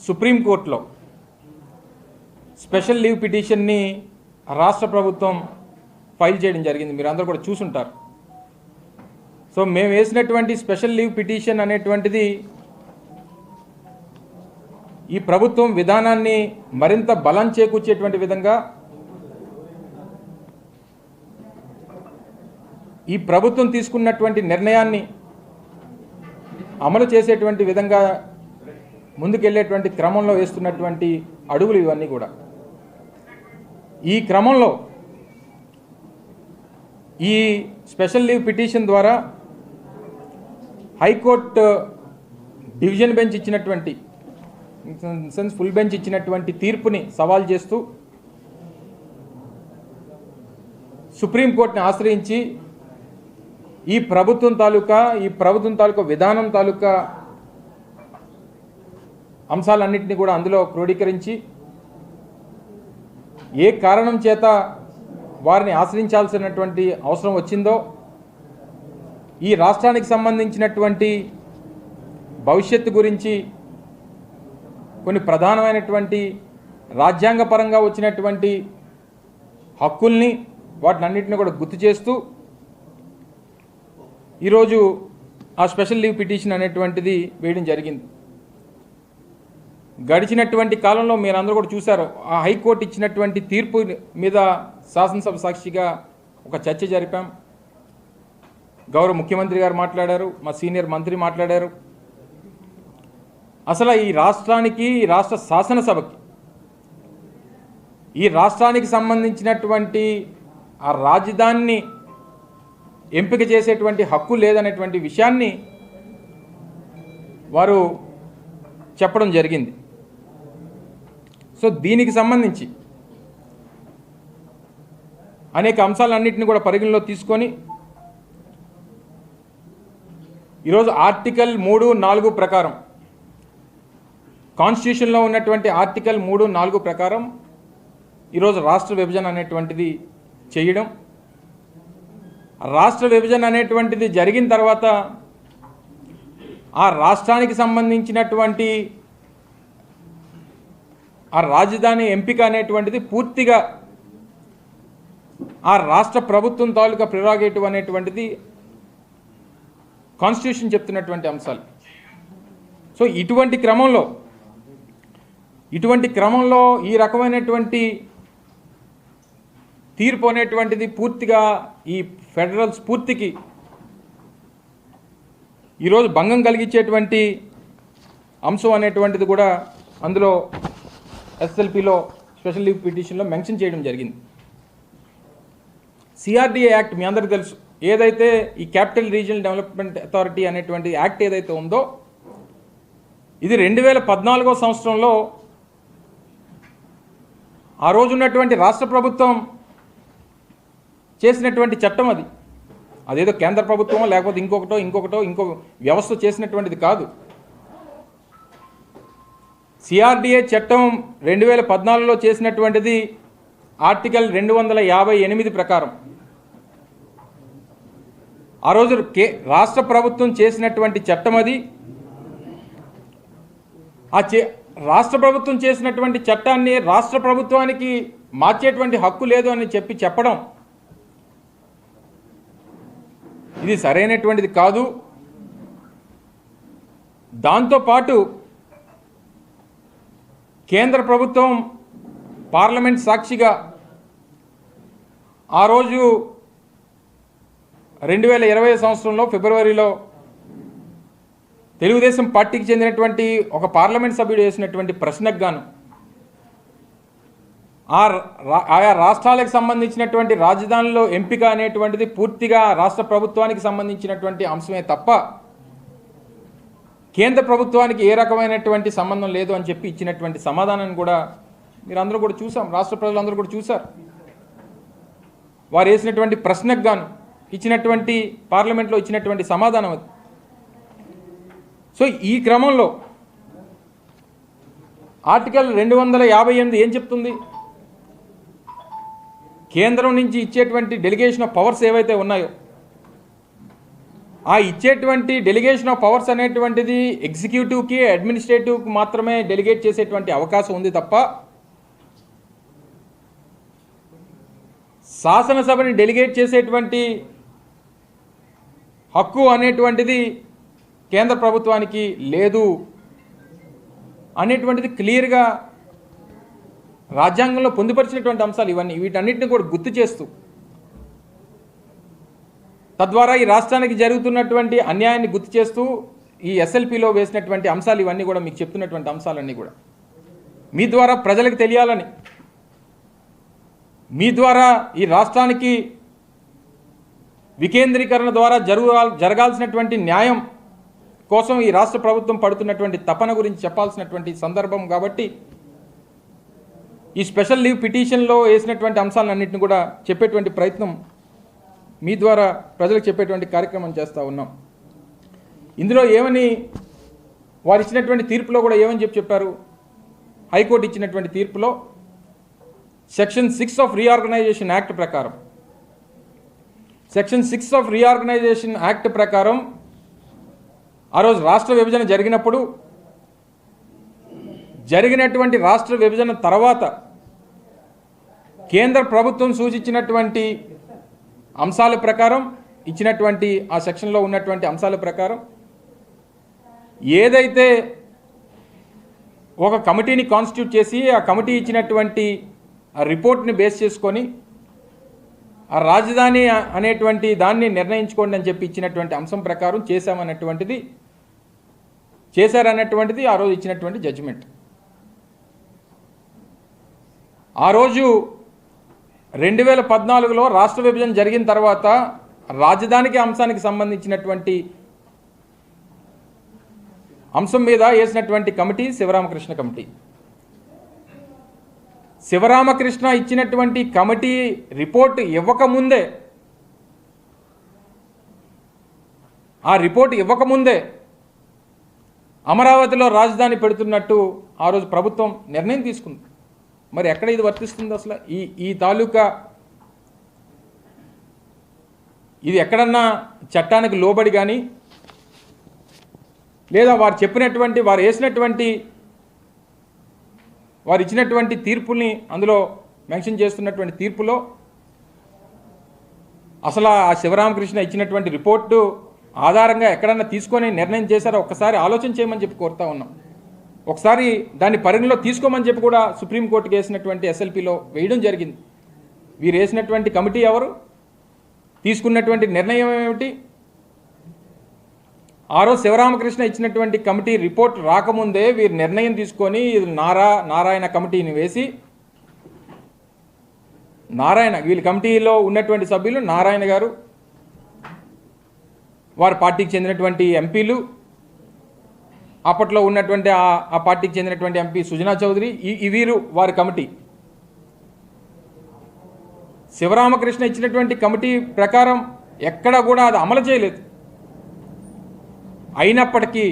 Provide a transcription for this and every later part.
Supreme కోర్టులో special leave పిటిషన్ని రాష్ట్ర ప్రభుత్వం ఫైల్ చేయడం జరిగింది. మీరు అందరూ కూడా చూసుంటారు. సో మేము వేసినటువంటి స్పెషల్ లీవ్ పిటిషన్ అనేటువంటిది ఈ ప్రభుత్వం విధానాన్ని మరింత బలం చేకూర్చేటువంటి విధంగా, ఈ ప్రభుత్వం తీసుకున్నటువంటి నిర్ణయాన్ని అమలు చేసేటువంటి విధంగా ముందుకెళ్లేటువంటి క్రమంలో వేస్తున్నటువంటి అడుగులు ఇవన్నీ కూడా. ఈ క్రమంలో ఈ స్పెషల్ లీవ్ పిటిషన్ ద్వారా హైకోర్టు డివిజన్ బెంచ్ ఇచ్చినటువంటి ఫుల్ బెంచ్ ఇచ్చినటువంటి తీర్పుని సవాల్ చేస్తూ సుప్రీంకోర్టుని ఆశ్రయించి ఈ ప్రభుత్వం తాలూకా విధానం తాలూకా అంశాలన్నింటినీ కూడా అందులో క్రోడీకరించి ఏ కారణం చేత వారిని ఆశ్రయించాల్సినటువంటి అవసరం వచ్చిందో, ఈ రాష్ట్రానికి సంబంధించినటువంటి భవిష్యత్తు గురించి కొన్ని ప్రధానమైనటువంటి రాజ్యాంగపరంగా వచ్చినటువంటి హక్కుల్ని వాటినన్నింటినీ కూడా గుర్తు చేస్తూ ఈరోజు ఆ స్పెషల్ లీవ్ పిటిషన్ అనేటువంటిది వేయడం జరిగింది. గడిచినటువంటి కాలంలో మీరందరూ కూడా చూశారు, ఆ హైకోర్టు ఇచ్చినటువంటి తీర్పు మీద శాసనసభ సాక్షిగా ఒక చర్చ జరిపాం. గౌరవ ముఖ్యమంత్రి గారు మాట్లాడారు, మా సీనియర్ మంత్రి మాట్లాడారు. అసలు ఈ రాష్ట్రానికి, ఈ రాష్ట్ర శాసనసభకి, ఈ రాష్ట్రానికి సంబంధించినటువంటి ఆ రాజధానిని ఎంపిక చేసేటువంటి హక్కు లేదనేటువంటి విషయాన్ని వారు చెప్పడం జరిగింది. సో దీనికి సంబంధించి అనేక అంశాలన్నింటినీ కూడా పరిగణలో తీసుకొని ఈరోజు ఆర్టికల్ 3, 4 ప్రకారం, కాన్స్టిట్యూషన్లో ఉన్నటువంటి ఆర్టికల్ 3, 4 ప్రకారం ఈరోజు రాష్ట్ర విభజన అనేటువంటిది చేయడం, రాష్ట్ర విభజన అనేటువంటిది జరిగిన తర్వాత ఆ రాష్ట్రానికి సంబంధించినటువంటి ఆ రాజధాని ఎంపిక అనేటువంటిది పూర్తిగా ఆ రాష్ట్ర ప్రభుత్వం తాలూకా ప్రిరాగేటివ్ అనేటువంటిది కాన్స్టిట్యూషన్ చెప్తున్నటువంటి అంశాలు. సో ఇటువంటి క్రమంలో ఈ రకమైనటువంటి తీర్పు అనేటువంటిది పూర్తిగా ఈ ఫెడరల్ స్ఫూర్తికి ఈరోజు భంగం కలిగించేటువంటి అంశం అనేటువంటిది కూడా అందులో ఎస్ఎల్పిలో స్పెషల్ లీవ్ పిటిషన్లో మెన్షన్ చేయడం జరిగింది. సిఆర్డిఏ యాక్ట్ మీ అందరికీ తెలుసు. ఏదైతే ఈ క్యాపిటల్ రీజియనల్ డెవలప్మెంట్ అథారిటీ అనేటువంటి యాక్ట్ ఏదైతే ఉందో, ఇది 2014వ సంవత్సరంలో ఆ రోజు ఉన్నటువంటి రాష్ట్ర ప్రభుత్వం చేసినటువంటి చట్టం. అదేదో కేంద్ర ప్రభుత్వమో లేకపోతే ఇంకో వ్యవస్థ చేసినటువంటిది కాదు. సిఆర్డిఏ చట్టం 2014లో చేసినటువంటిది ఆర్టికల్ 258 ప్రకారం. ఆ రోజు రాష్ట్ర ప్రభుత్వం చేసినటువంటి చట్టం అది. రాష్ట్ర ప్రభుత్వం చేసినటువంటి చట్టాన్ని రాష్ట్ర ప్రభుత్వానికి మార్చేటువంటి హక్కు లేదు అని చెప్పడం ఇది సరైనటువంటిది కాదు. దాంతోపాటు కేంద్ర ప్రభుత్వం పార్లమెంట్ సాక్షిగా ఆ రోజు 2020 సంవత్సరంలో ఫిబ్రవరిలో తెలుగుదేశం పార్టీకి చెందినటువంటి ఒక పార్లమెంట్ సభ్యుడు వేసినటువంటి ప్రశ్నకు గాను ఆయా రాష్ట్రాలకు సంబంధించినటువంటి రాజధానిలో ఎంపిక అనేటువంటిది పూర్తిగా రాష్ట్ర ప్రభుత్వానికి సంబంధించినటువంటి అంశమే తప్ప కేంద్ర ప్రభుత్వానికి ఏ రకమైనటువంటి సంబంధం లేదు అని చెప్పి ఇచ్చినటువంటి సమాధానాన్ని కూడా మీరందరూ కూడా చూసాం, రాష్ట్ర ప్రజలందరూ కూడా చూశారు. వారు వేసినటువంటి ప్రశ్నకు గాను ఇచ్చినటువంటి పార్లమెంట్లో ఇచ్చినటువంటి సమాధానం అది. సో ఈ క్రమంలో ఆర్టికల్ 258 ఏం చెప్తుంది? కేంద్రం నుంచి ఇచ్చేటువంటి డెలిగేషన్ ఆఫ్ పవర్స్ ఏవైతే ఉన్నాయో ఆ ఇచ్చేటువంటి డెలిగేషన్ ఆఫ్ పవర్స్ అనేటువంటిది ఎగ్జిక్యూటివ్కి అడ్మినిస్ట్రేటివ్కి మాత్రమే డెలిగేట్ చేసేటువంటి అవకాశం ఉంది తప్ప శాసనసభని డెలిగేట్ చేసేటువంటి హక్కు అనేటువంటిది కేంద్ర ప్రభుత్వానికి లేదు అనేటువంటిది క్లియర్గా రాజ్యాంగంలో పొందుపరిచినటువంటి అంశాలు ఇవన్నీ. వీటన్నిటిని కూడా గుర్తు చేస్తూ తద్వారా ఈ రాష్ట్రానికి జరుగుతున్నటువంటి అన్యాయాన్ని గుర్తు చేస్తూ ఈ ఎస్ఎల్పిలో వేసినటువంటి అంశాలు ఇవన్నీ కూడా మీకు చెప్తున్నటువంటి అంశాలన్నీ కూడా మీ ద్వారా ప్రజలకు తెలియాలని, మీ ద్వారా ఈ రాష్ట్రానికి వికేంద్రీకరణ ద్వారా జరగాల్సినటువంటి న్యాయం కోసం ఈ రాష్ట్ర ప్రభుత్వం పడుతున్నటువంటి తపన గురించి చెప్పాల్సినటువంటి సందర్భం కాబట్టి ఈ స్పెషల్ లీవ్ పిటిషన్లో వేసినటువంటి అంశాలన్నింటినీ కూడా చెప్పేటువంటి ప్రయత్నం మీ ద్వారా ప్రజలకు చెప్పేటువంటి కార్యక్రమం చేస్తూ ఉన్నాం. ఇందులో ఏమని వారు ఇచ్చినటువంటి తీర్పులో కూడా ఏమని చెప్పారు, హైకోర్టు ఇచ్చినటువంటి తీర్పులో సెక్షన్ 6 ఆఫ్ రీఆర్గనైజేషన్ యాక్ట్ ప్రకారం, సెక్షన్ 6 ఆఫ్ రీఆర్గనైజేషన్ యాక్ట్ ప్రకారం ఆ రోజు రాష్ట్ర విభజన జరిగినప్పుడు జరిగినటువంటి రాష్ట్ర విభజన తర్వాత కేంద్ర ప్రభుత్వం సూచించినటువంటి అంశాల ప్రకారం, ఇచ్చినటువంటి ఆ సెక్షన్లో ఉన్నటువంటి అంశాల ప్రకారం ఏదైతే ఒక కమిటీని కాన్స్టిట్యూట్ చేసి ఆ కమిటీ ఇచ్చినటువంటి ఆ రిపోర్ట్ని బేస్ చేసుకొని ఆ రాజధాని అనేటువంటి దాన్ని నిర్ణయించుకోండి అని చెప్పి ఇచ్చినటువంటి అంశం ప్రకారం చేశారన్నటువంటిది ఆ రోజు ఇచ్చినటువంటి జడ్జిమెంట్. ఆ రోజు 2014లో రాష్ట్ర విభజన జరిగిన తర్వాత రాజధానికి అంశానికి సంబంధించినటువంటి అంశం మీద వేసినటువంటి కమిటీ శివరామకృష్ణ కమిటీ. శివరామకృష్ణ ఇచ్చినటువంటి కమిటీ రిపోర్ట్ ఇవ్వకముందే, ఆ రిపోర్ట్ ఇవ్వకముందే అమరావతిలో రాజధాని పెడుతున్నట్టు ఆ రోజు ప్రభుత్వం నిర్ణయం తీసుకుంది. మరి ఎక్కడ ఇది వర్తిస్తుంది అసలు? ఈ తాలూకా ఇది ఎక్కడన్నా చట్టానికి లోబడి కానీ లేదా వారు చెప్పినటువంటి వారు ఇచ్చినటువంటి తీర్పుల్ని అందులో మెన్షన్ చేస్తున్నటువంటి తీర్పులో అసలు ఆ శివరామకృష్ణ ఇచ్చినటువంటి రిపోర్టు ఆధారంగా ఎక్కడన్నా తీసుకొని నిర్ణయం చేశారో ఒక్కసారి ఆలోచన చేయమని చెప్పి కోరుతా ఉన్నాం. ఒకసారి దాన్ని పరిగణలో తీసుకోమని చెప్పి కూడా సుప్రీంకోర్టుకి వేసినటువంటి ఎస్ఎల్పిలో వేయడం జరిగింది. వీరు వేసినటువంటి కమిటీ ఎవరు, తీసుకున్నటువంటి నిర్ణయం ఏమిటి? ఆ రోజు శివరామకృష్ణ ఇచ్చినటువంటి కమిటీ రిపోర్ట్ రాకముందే వీరు నిర్ణయం తీసుకొని నారాయణ కమిటీని వేసి, వీళ్ళ కమిటీలో ఉన్నటువంటి సభ్యులు నారాయణ గారు, వారి పార్టీకి చెందినటువంటి ఎంపీలు, అప్పట్లో ఉన్నటువంటి ఆ పార్టీకి చెందినటువంటి ఎంపీ సుజనా చౌదరి, వీరు వారి కమిటీ. శివరామకృష్ణ ఇచ్చినటువంటి కమిటీ ప్రకారం ఎక్కడ కూడా అది అమలు చేయలేదు. అయినప్పటికీ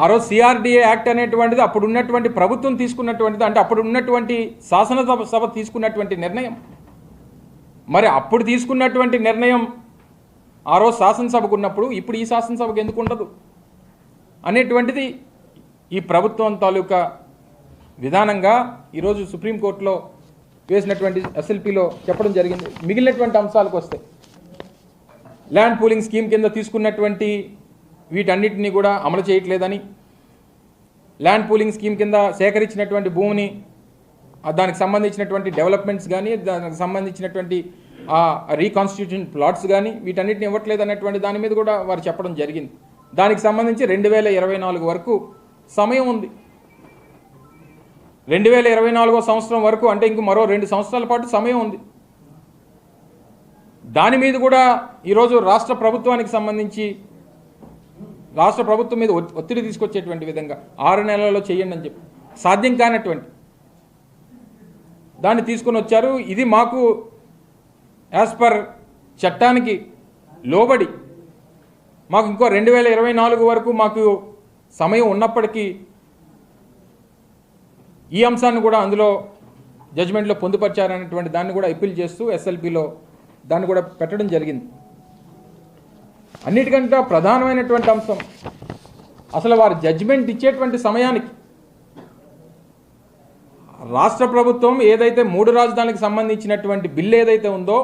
ఆ రోజు సిఆర్డిఏ యాక్ట్ అనేటువంటిది అప్పుడు ఉన్నటువంటి ప్రభుత్వం తీసుకున్నటువంటిది, అంటే అప్పుడు ఉన్నటువంటి శాసనసభ తీసుకున్నటువంటి నిర్ణయం. మరి అప్పుడు తీసుకున్నటువంటి నిర్ణయం ఆ రోజు శాసనసభకు ఉన్నప్పుడు ఇప్పుడు ఈ శాసనసభకు ఎందుకు ఉండదు అనేటువంటిది ఈ ప్రభుత్వం తాలూకా విధానంగా ఈరోజు సుప్రీంకోర్టులో వేసినటువంటి ఎస్ఎల్పిలో చెప్పడం జరిగింది. మిగిలినటువంటి అంశాలకు వస్తే ల్యాండ్ పూలింగ్ స్కీమ్ కింద తీసుకున్నటువంటి వీటన్నిటిని కూడా అమలు చేయట్లేదని, ల్యాండ్ పూలింగ్ స్కీమ్ కింద సేకరించినటువంటి భూమిని దానికి సంబంధించినటువంటి డెవలప్మెంట్స్ కానీ దానికి సంబంధించినటువంటి రీకాన్స్టిట్యూషన్ ప్లాట్స్ కానీ వీటన్నిటిని ఇవ్వట్లేదు అనేటువంటి దాని మీద కూడా వారు చెప్పడం జరిగింది. దానికి సంబంధించి 2024 వరకు సమయం ఉంది. 2024 సంవత్సరం వరకు అంటే ఇంక మరో 2 సంవత్సరాల పాటు సమయం ఉంది. దాని మీద కూడా ఈరోజు రాష్ట్ర ప్రభుత్వానికి సంబంధించి రాష్ట్ర ప్రభుత్వం మీద ఒత్తిడి తీసుకొచ్చేటువంటి విధంగా 6 నెలల్లో చేయండి అని చెప్పి సాధ్యం కానటువంటి దాన్ని తీసుకొని వచ్చారు. ఇది మాకు యాజ్ పర్ చట్టానికి లోబడి మాకు ఇంకో 2024 వరకు మాకు సమయం ఉన్నప్పటికీ ఈ అంశాన్ని కూడా అందులో జడ్జిమెంట్లో పొందుపరిచారనేటువంటి దాన్ని కూడా అప్పీల్ చేస్తూ ఎస్ఎల్పిలో దాన్ని కూడా పెట్టడం జరిగింది. అన్నిటికంటే ప్రధానమైనటువంటి అంశం అసలు వారు జడ్జిమెంట్ ఇచ్చేటువంటి సమయానికి రాష్ట్ర ప్రభుత్వం ఏదైతే 3 రాజధానులకు సంబంధించినటువంటి బిల్లు ఏదైతే ఉందో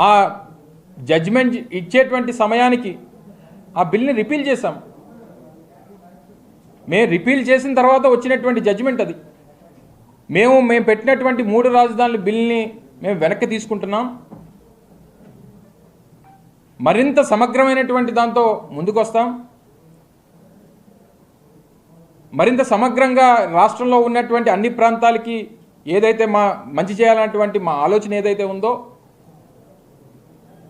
ఆ జడ్జిమెంట్ ఇచ్చేటువంటి సమయానికి ఆ బిల్ని రిపీల్ చేశాం. మేము రిపీల్ చేసిన తర్వాత వచ్చినటువంటి జడ్జిమెంట్ అది. మేము పెట్టినటువంటి 3 రాజధానుల బిల్ని మేము వెనక్కి తీసుకుంటున్నాం. మరింత సమగ్రమైనటువంటి దాంతో ముందుకు వస్తాం. మరింత సమగ్రంగా రాష్ట్రంలో ఉన్నటువంటి అన్ని ప్రాంతాలకి ఏదైతే మంచి చేయాలన్నటువంటి మా ఆలోచన ఏదైతే ఉందో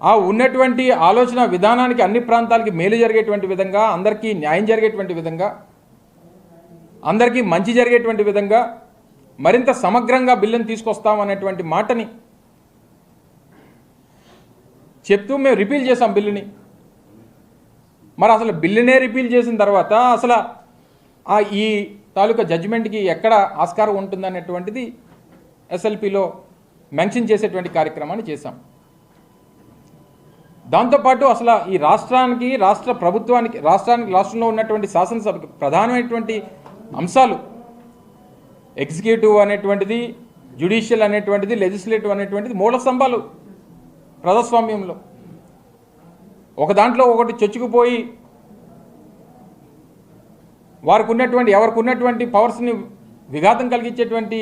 ఆ ఉన్నటువంటి ఆలోచన విధానానికి అన్ని ప్రాంతాలకి మేలు జరిగేటువంటి విధంగా, అందరికీ న్యాయం జరిగేటువంటి విధంగా, అందరికీ మంచి జరిగేటువంటి విధంగా మరింత సమగ్రంగా బిల్లుని తీసుకొస్తాం అనేటువంటి మాటని చెప్తూ మేము రిపీల్ చేసాం బిల్లుని. మరి అసలు బిల్లునే రిపీల్ చేసిన తర్వాత అసలు ఈ తాలూకా జడ్జిమెంట్కి ఎక్కడ ఆస్కారం ఉంటుందనేటువంటిది ఎస్ఎల్పిలో మెన్షన్ చేసేటువంటి కార్యక్రమాన్ని చేశాం. దాంతోపాటు అసలు ఈ రాష్ట్రంలో ఉన్నటువంటి శాసనసభకి ప్రధానమైనటువంటి అంశాలు ఎగ్జిక్యూటివ్ అనేటువంటిది, జ్యుడిషియల్ అనేటువంటిది, లెజిస్లేటివ్ అనేటువంటిది మూల స్తంభాలు ప్రజాస్వామ్యంలో. ఒక దాంట్లో ఒకటి చొచ్చుకుపోయి ఎవరికి ఉన్నటువంటి పవర్స్ని విఘాతం కలిగించేటువంటి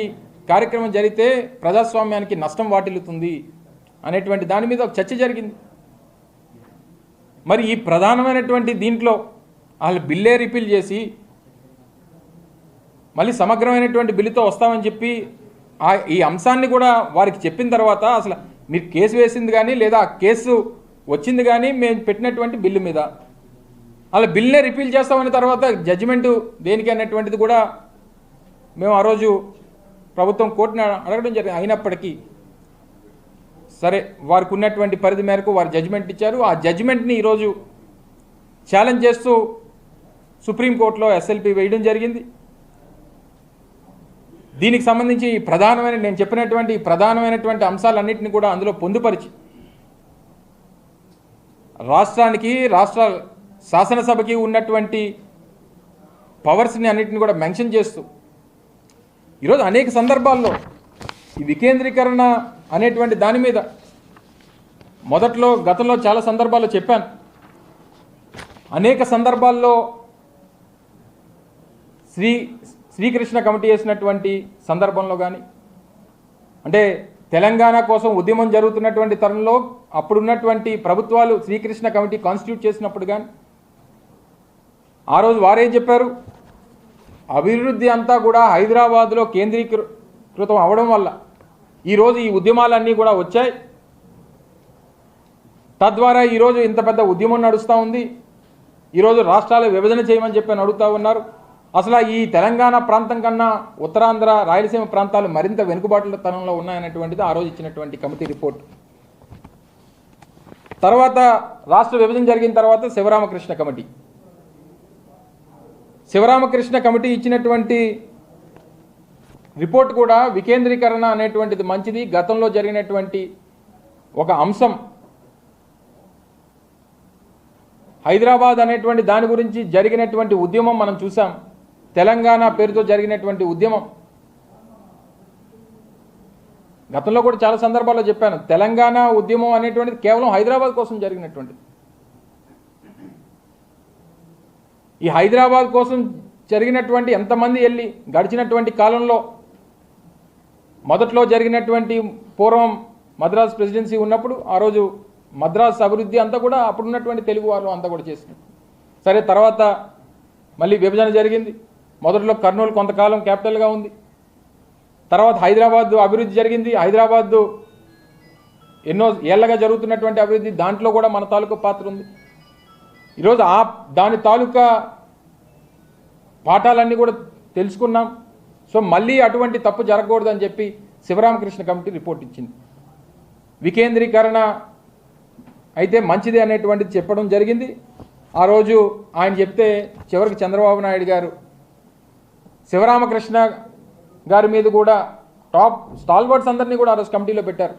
కార్యక్రమం జరిగితే ప్రజాస్వామ్యానికి నష్టం వాటిల్లుతుంది అనేటువంటి దాని మీద ఒక చర్చ జరిగింది. మరి ఈ ప్రధానమైనటువంటి దీంట్లో వాళ్ళు బిల్లే రిపీల్ చేసి మళ్ళీ సమగ్రమైనటువంటి బిల్లుతో వస్తామని చెప్పి ఈ అంశాన్ని కూడా వారికి చెప్పిన తర్వాత అసలు మీరు కేసు వేసింది కానీ లేదా కేసు వచ్చింది కానీ మేము పెట్టినటువంటి బిల్లు మీద అలా బిల్నే రిపీల్ చేస్తామని తర్వాత జడ్జిమెంటు దేనికి అనేటువంటిది కూడా మేము ఆ రోజు ప్రభుత్వం కోర్టుని అడగడం జరిగింది. అయినప్పటికీ సరే వారికి ఉన్నటువంటి పరిధి మేరకు వారు జడ్జిమెంట్ ఇచ్చారు. ఆ జడ్జిమెంట్ని ఈరోజు ఛాలెంజ్ చేస్తూ సుప్రీంకోర్టులో ఎస్ఎల్పి వేయడం జరిగింది. దీనికి సంబంధించి నేను చెప్పినటువంటి ప్రధానమైనటువంటి అంశాలన్నింటినీ కూడా అందులో పొందుపరిచి రాష్ట్ర శాసనసభకి ఉన్నటువంటి పవర్స్ని అన్నిటిని కూడా మెన్షన్ చేస్తూ ఈరోజు అనేక సందర్భాల్లో ఈ వికేంద్రీకరణ అనేటువంటి దాని మీద గతంలో చాలా సందర్భాల్లో చెప్పాను. అనేక సందర్భాల్లో శ్రీకృష్ణ కమిటీ వేసినటువంటి సందర్భంలో కానీ, అంటే తెలంగాణ కోసం ఉద్యమం జరుగుతున్నటువంటి తరుణంలో అప్పుడున్నటువంటి ప్రభుత్వాలు శ్రీకృష్ణ కమిటీ కాన్స్టిట్యూట్ చేసినప్పుడు కానీ ఆ రోజు వారేం చెప్పారు, అభివృద్ధి అంతా కూడా హైదరాబాద్లో కేంద్రీకృతం అవడం వల్ల ఈరోజు ఈ ఉద్యమాలన్నీ కూడా వచ్చాయి. తద్వారా ఈరోజు ఇంత పెద్ద ఉద్యమం నడుస్తూ ఉంది. ఈరోజు రాష్ట్రాల విభజన చేయమని చెప్పి అడుగుతూ ఉన్నారు. అసలు ఈ తెలంగాణ ప్రాంతం కన్నా ఉత్తరాంధ్ర, రాయలసీమ ప్రాంతాలు మరింత వెనుకబాటుతనంలో ఉన్నాయనేటువంటిది ఆ రోజు ఇచ్చినటువంటి కమిటీ రిపోర్ట్. తర్వాత రాష్ట్ర విభజన జరిగిన తర్వాత శివరామకృష్ణ కమిటీ ఇచ్చినటువంటి రిపోర్ట్ కూడా వికేంద్రీకరణ అనేటువంటిది మంచిది, గతంలో జరిగినటువంటి ఒక అంశం హైదరాబాద్ అనేటువంటి దాని గురించి జరిగినటువంటి ఉద్యమం మనం చూసాం. తెలంగాణ పేరుతో జరిగినటువంటి ఉద్యమం గతంలో కూడా చాలా సందర్భాల్లో చెప్పాను. తెలంగాణ ఉద్యమం అనేటువంటిది కేవలం హైదరాబాద్ కోసం జరిగినటువంటిది. ఈ హైదరాబాద్ కోసం జరిగినటువంటి ఎంతమంది వెళ్ళి గడిచినటువంటి కాలంలో మొదట్లో జరిగినటువంటి పూర్వం మద్రాస్ ప్రెసిడెన్సీ ఉన్నప్పుడు ఆ రోజు మద్రాస్ అభివృద్ధి అంతా కూడా అప్పుడున్నటువంటి తెలుగు వాళ్ళు అంతా కూడా చేసినారు. సరే, తర్వాత మళ్ళీ విభజన జరిగింది. మొదట్లో కర్నూలు కొంతకాలం క్యాపిటల్గా ఉంది. తర్వాత హైదరాబాద్ అభివృద్ధి జరిగింది. హైదరాబాద్ ఎన్నో ఏళ్లగా జరుగుతున్నటువంటి అభివృద్ధి, దాంట్లో కూడా మన తాలూకా పాత్ర ఉంది. ఈరోజు దాని తాలూకా పాఠాలన్నీ కూడా తెలుసుకున్నాం. సో మళ్ళీ అటువంటి తప్పు జరగకూడదని చెప్పి శివరామకృష్ణ కమిటీ రిపోర్ట్ ఇచ్చింది. వికేంద్రీకరణ అయితే మంచిది అనేటువంటిది చెప్పడం జరిగింది. ఆ రోజు ఆయన చెప్తే చివరికి చంద్రబాబు నాయుడు గారు శివరామకృష్ణ గారి మీద కూడా టాప్ స్టాల్వర్డ్స్ అందరినీ కూడా ఆ రోజు కమిటీలో పెట్టారు.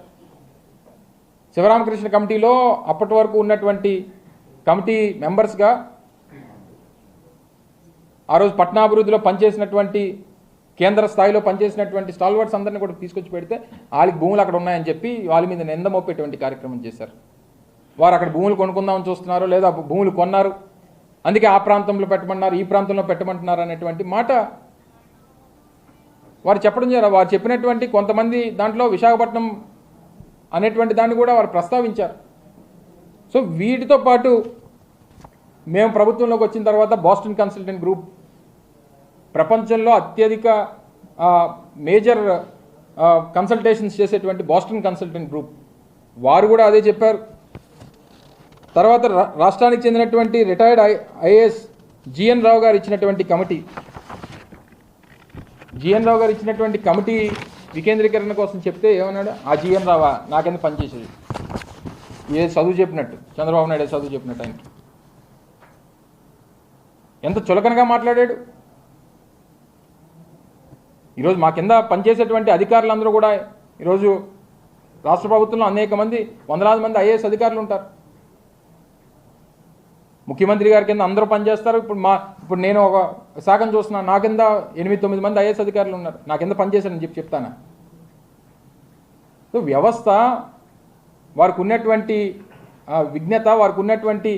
శివరామకృష్ణ కమిటీలో అప్పటి వరకు ఉన్నటువంటి కమిటీ మెంబర్స్గా ఆ రోజు పట్టణాభివృద్ధిలో పనిచేసినటువంటి కేంద్ర స్థాయిలో పనిచేసినటువంటి స్టాల్వర్డ్స్ అందరినీ కూడా తీసుకొచ్చి పెడితే వాళ్ళకి భూములు అక్కడ ఉన్నాయని చెప్పి వాళ్ళ మీద నింద మోపేటువంటి కార్యక్రమం చేశారు. వారు అక్కడ భూములు కొనుక్కుందామని చూస్తున్నారు, లేదా భూములు కొన్నారు, అందుకే ఆ ప్రాంతంలో పెట్టమన్నారు, ఈ ప్రాంతంలో పెట్టమంటున్నారు అనేటువంటి మాట వారు చెప్పడం జరిగింది. వారు చెప్పినటువంటి కొంతమంది దాంట్లో విశాఖపట్నం అనేటువంటి దాన్ని కూడా వారు ప్రస్తావించారు. సో వీటితో పాటు మేము ప్రభుత్వంలోకి వచ్చిన తర్వాత బోస్టన్ కన్సల్టెంట్ గ్రూప్ ప్రపంచంలో అత్యధిక మేజర్ కన్సల్టేషన్స్ చేసేటువంటి బోస్టన్ కన్సల్టెంట్ గ్రూప్ వారు కూడా అదే చెప్పారు. తర్వాత రాష్ట్రానికి చెందినటువంటి రిటైర్డ్ ఐఏఎస్ జిఎన్ రావు గారు ఇచ్చినటువంటి కమిటీ వికేంద్రీకరణ కోసం చెప్తే ఏమన్నాడు, ఆ జిఎన్ రావా నాకెందుకు పనిచేసేది, ఏ చదువు చెప్పినట్టు, చంద్రబాబు నాయుడు చదువు చెప్పినట్టు ఆయనకి ఎంత చులకనగా మాట్లాడాడు. ఈరోజు మా కింద పనిచేసేటువంటి అధికారులందరూ కూడా ఈరోజు రాష్ట్ర ప్రభుత్వంలో అనేక మంది, వందలాది మంది ఐఏఎస్ అధికారులు ఉంటారు. ముఖ్యమంత్రి గారి కింద అందరూ పనిచేస్తారు. ఇప్పుడు నేను ఒక శాఖను చూస్తున్నాను, నా కింద 8-9 మంది ఐఏఎస్ అధికారులు ఉన్నారు, నా కింద పనిచేశారని చెప్తాను. సో వ్యవస్థ వారికి ఉన్నటువంటి విజ్ఞత, వారికి ఉన్నటువంటి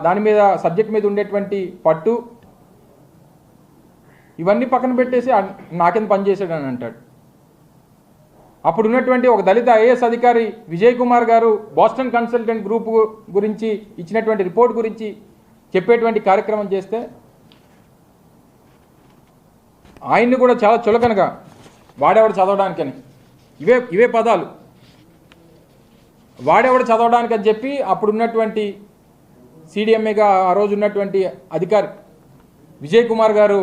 దాని మీద సబ్జెక్ట్ మీద ఉండేటువంటి పట్టు ఇవన్నీ పక్కన పెట్టేసి నా కింద పనిచేశాడని అంటాడు. అప్పుడు ఉన్నటువంటి ఒక దళిత ఐఏఎస్ అధికారి విజయ్ కుమార్ గారు బోస్టన్ కన్సల్టెంట్ గ్రూప్ గురించి ఇచ్చినటువంటి రిపోర్ట్ గురించి చెప్పేటువంటి కార్యక్రమం చేస్తే ఆయన్ని కూడా చాలా చులకనగా వాడేవాడు చదవడానికని ఇవే పదాలు, వాడేవాడు చదవడానికి అని చెప్పి అప్పుడు ఉన్నటువంటి సిడిఎంఏగా ఆ రోజు ఉన్నటువంటి అధికారి విజయ్ కుమార్ గారు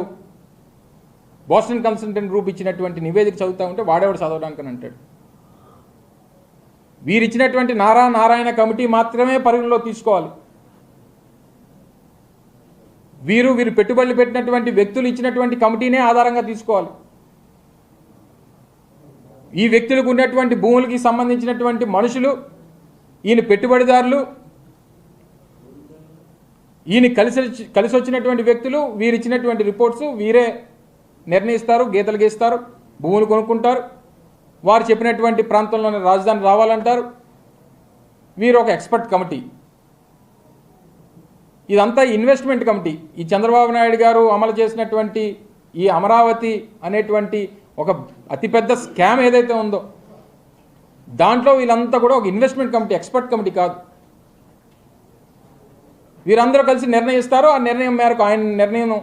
బోస్టన్ కన్సల్టెంట్ గ్రూప్ ఇచ్చినటువంటి నివేదిక చదువుతూ ఉంటే వాడేవాడు చదవడానికి అని అంటాడు. వీరిచ్చినటువంటి నారాయణ కమిటీ మాత్రమే పరిగణలో తీసుకోవాలి. వీరు పెట్టుబడులు పెట్టినటువంటి వ్యక్తులు ఇచ్చినటువంటి కమిటీనే ఆధారంగా తీసుకోవాలి. ఈ వ్యక్తులకు ఉన్నటువంటి భూములకి సంబంధించినటువంటి మనుషులు, ఈయన పెట్టుబడిదారులు, ఈయన కలిసి వచ్చినటువంటి వ్యక్తులు, వీరిచ్చినటువంటి రిపోర్ట్స్ వీరే నిర్ణయిస్తారు, గీతలు గీస్తారు, భూములు కొనుక్కుంటారు, వారు చెప్పినటువంటి ప్రాంతంలోనే రాజధాని రావాలంటారు. వీరు ఒక ఎక్స్పర్ట్ కమిటీ. ఇదంతా ఇన్వెస్ట్మెంట్ కమిటీ. ఈ చంద్రబాబు నాయుడు గారు అమలు చేసినటువంటి ఈ అమరావతి అనేటువంటి ఒక అతిపెద్ద స్కామ్ ఏదైతే ఉందో దాంట్లో వీళ్ళంతా కూడా ఒక ఇన్వెస్ట్మెంట్ కమిటీ, ఎక్స్పర్ట్ కమిటీ కాదు. వీరందరూ కలిసి నిర్ణయిస్తారు. ఆ నిర్ణయం మేరకు ఆయన నిర్ణయం